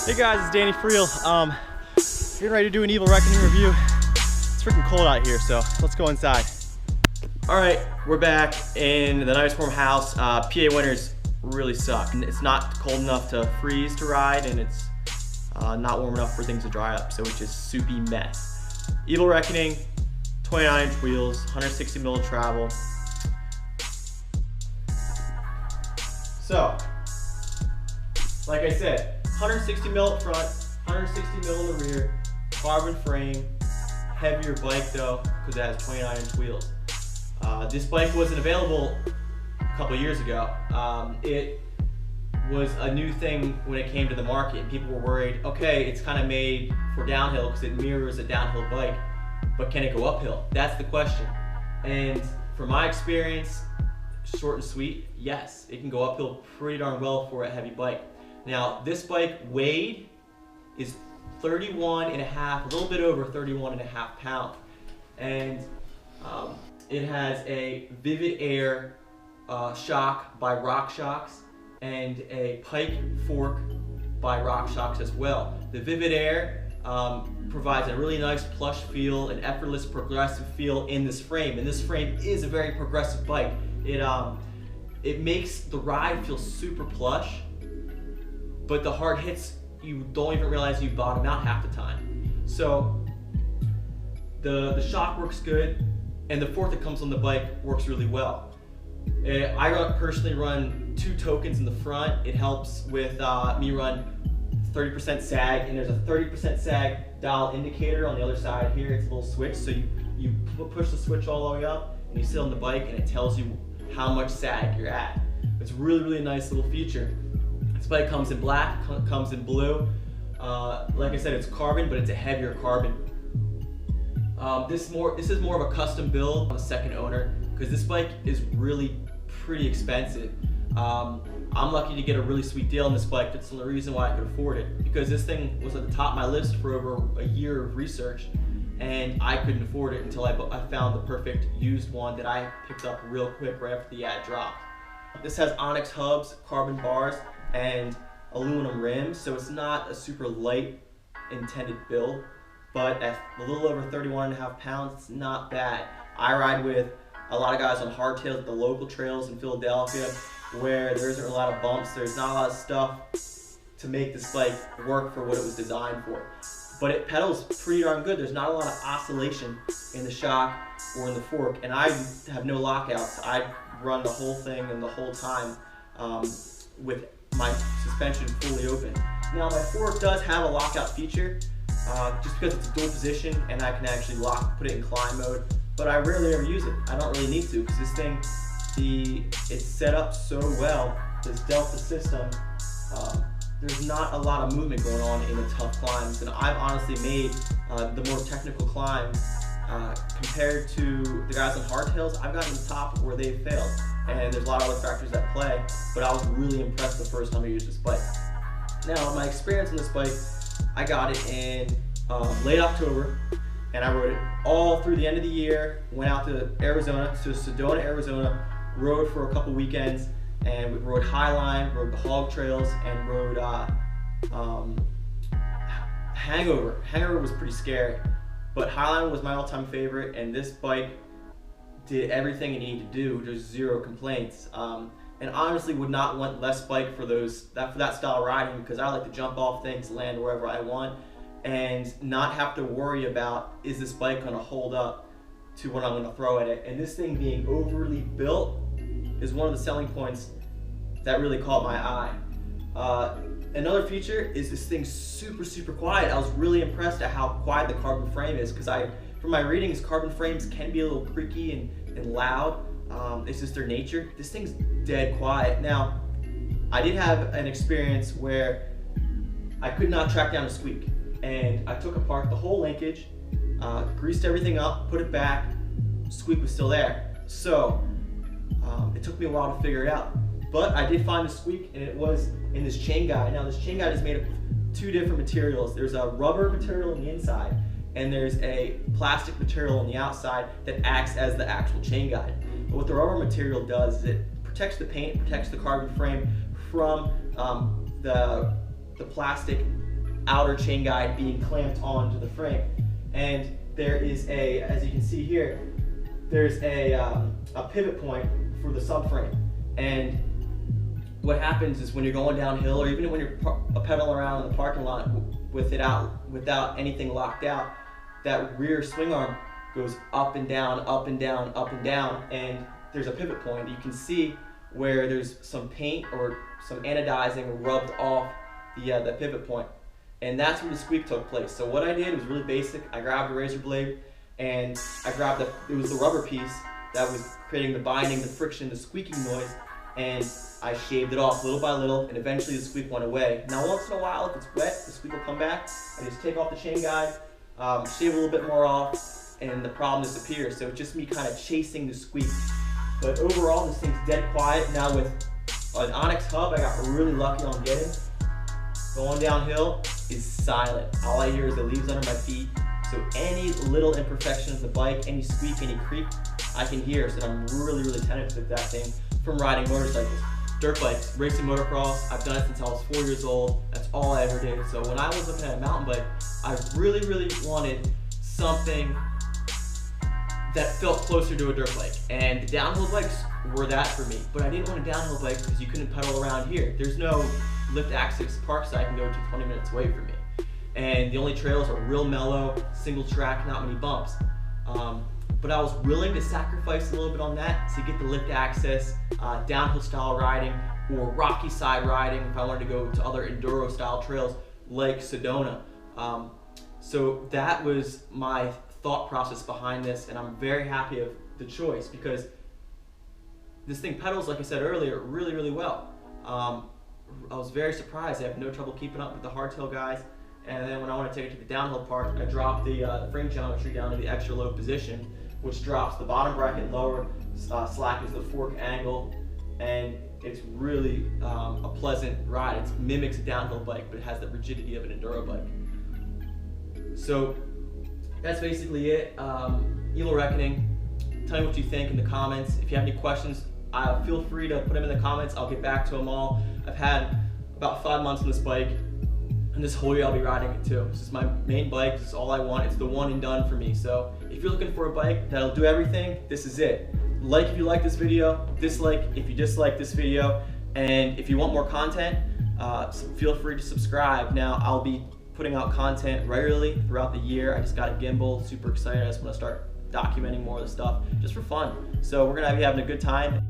Hey guys, it's Danny Friel. Getting ready to do an Evil Wreckoning review. It's freaking cold out here, so let's go inside. All right, we're back in the nice warm house. PA winters really suck. It's not cold enough to freeze to ride, and it's not warm enough for things to dry up, so it's just soupy mess. Evil Wreckoning, 29-inch wheels, 160 mil of travel. So, like I said, 160 mil up front, 160 mil in the rear, carbon frame, heavier bike though, because it has 29-inch wheels. This bike wasn't available a couple years ago. It was a new thing when it came to the market, and people were worried, okay, it's kind of made for downhill because it mirrors a downhill bike, but can it go uphill? That's the question. And from my experience, short and sweet, yes, it can go uphill pretty darn well for a heavy bike. Now, this bike weight is 31 and a half, a little bit over 31 and a half pounds. And it has a Vivid Air shock by RockShox and a pike fork by RockShox as well. The Vivid Air provides a really nice plush feel, an effortless progressive feel in this frame. And this frame is a very progressive bike. It makes the ride feel super plush, but the hard hits, you don't even realize you bottom out half the time. So the shock works good, and the fork that comes on the bike works really well. I personally run 2 tokens in the front. It helps with me run 30% sag, and there's a 30% sag dial indicator on the other side here. It's a little switch, so you push the switch all the way up, and you sit on the bike, and it tells you how much sag you're at. It's a really, really nice little feature. This bike comes in black, comes in blue. Like I said, it's carbon, but it's a heavier carbon. This is more of a custom build on a second owner, because this bike is really pretty expensive. I'm lucky to get a really sweet deal on this bike. That's the only reason why I could afford it, because this thing was at the top of my list for over a year of research, and I couldn't afford it until I found the perfect used one that I picked up real quick right after the ad dropped. This has onyx hubs, carbon bars, and aluminum rims, so it's not a super light intended build, but at a little over 31 and a half pounds, it's not bad. I ride with a lot of guys on hardtails at the local trails in Philadelphia, where there isn't a lot of bumps, there's not a lot of stuff to make this bike work for what it was designed for. But it pedals pretty darn good. There's not a lot of oscillation in the shock or in the fork, and I have no lockouts. I run the whole thing and the whole time with my suspension fully open. Now, my fork does have a lockout feature, just because it's a dual position and I can actually put it in climb mode, but I rarely ever use it. I don't really need to, because this thing, it's set up so well, this Delta system, there's not a lot of movement going on in the tough climbs, and I've honestly made the more technical climbs compared to the guys on hardtails. I've gotten to the top where they've failed, and there's a lot of other factors at play, but I was really impressed the first time I used this bike. Now, my experience on this bike, I got it in late October, and I rode it all through the end of the year. Went out to Arizona, to Sedona, Arizona, rode for a couple weekends, and we rode Highline, rode the hog trails, and rode Hangover. Hangover was pretty scary, but Highline was my all-time favorite, and this bike did everything it needed to do. There's zero complaints, and honestly would not want less bike for that style riding, because I like to jump off things, land wherever I want, and not have to worry about, is this bike going to hold up to what I'm going to throw at it. And this thing being overly built is one of the selling points that really caught my eye. Another feature is this thing's super quiet. I was really impressed at how quiet the carbon frame is, because from my readings, carbon frames can be a little creaky and loud. It's just their nature. This thing's dead quiet. Now, I did have an experience where I could not track down a squeak, and I took apart the whole linkage, greased everything up, put it back, squeak was still there. So it took me a while to figure it out, but I did find the squeak, and it was in this chain guide. Now this chain guide is made of two different materials. There's a rubber material on the inside, and there's a plastic material on the outside that acts as the actual chain guide. But what the rubber material does is it protects the paint, protects the carbon frame from the plastic outer chain guide being clamped onto the frame. And there is a, as you can see here, there's a pivot point for the subframe. And what happens is when you're going downhill, or even when you're pedaling around in the parking lot without anything locked out, that rear swing arm goes up and down, up and down, up and down, and there's a pivot point. You can see where there's some paint or some anodizing rubbed off the pivot point. And that's where the squeak took place. So what I did was really basic. I grabbed a razor blade, and I grabbed it was the rubber piece that was creating the binding, the friction, the squeaking noise, and I shaved it off little by little, and eventually the squeak went away. Now once in a while, if it's wet, the squeak will come back. I just take off the chain guide, shave a little bit more off, and the problem disappears. So it's just me kind of chasing the squeak. But overall, this thing's dead quiet. Now with an Onyx hub, I got really lucky on getting. Going downhill is silent. All I hear is the leaves under my feet. So any little imperfection of the bike, any squeak, any creak, I can hear. So I'm really, really tentative with that thing from riding motorcycles. Dirt bikes, racing motocross, I've done it since I was 4 years old. That's all I ever did. So when I was looking at a mountain bike, I really, really wanted something that felt closer to a dirt bike. And the downhill bikes were that for me. But I didn't want a downhill bike because you couldn't pedal around here. There's no lift access parks that I can go to 20 minutes away from me. And the only trails are real mellow, single track, not many bumps. But I was willing to sacrifice a little bit on that to get the lift access, downhill style riding, or rocky side riding if I wanted to go to other enduro style trails like Sedona. So that was my thought process behind this, and I'm very happy of the choice because this thing pedals, like I said earlier, really, really well. I was very surprised. I have no trouble keeping up with the hardtail guys. And then when I want to take it to the downhill part, I drop the frame geometry down to the extra low position, which drops the bottom bracket lower, slackens the fork angle, and it's really a pleasant ride. It mimics a downhill bike, but it has the rigidity of an enduro bike. So that's basically it. Wreckoning. Tell me what you think in the comments. If you have any questions, feel free to put them in the comments. I'll get back to them all. I've had about 5 months on this bike, and this whole year I'll be riding it too. This is my main bike. This is all I want. It's the one and done for me. So if you're looking for a bike that'll do everything, this is it. Like if you like this video, dislike if you dislike this video, and if you want more content, feel free to subscribe. Now I'll be putting out content regularly throughout the year. I just got a gimbal, super excited. I just want to start documenting more of the stuff just for fun. So we're gonna be having a good time.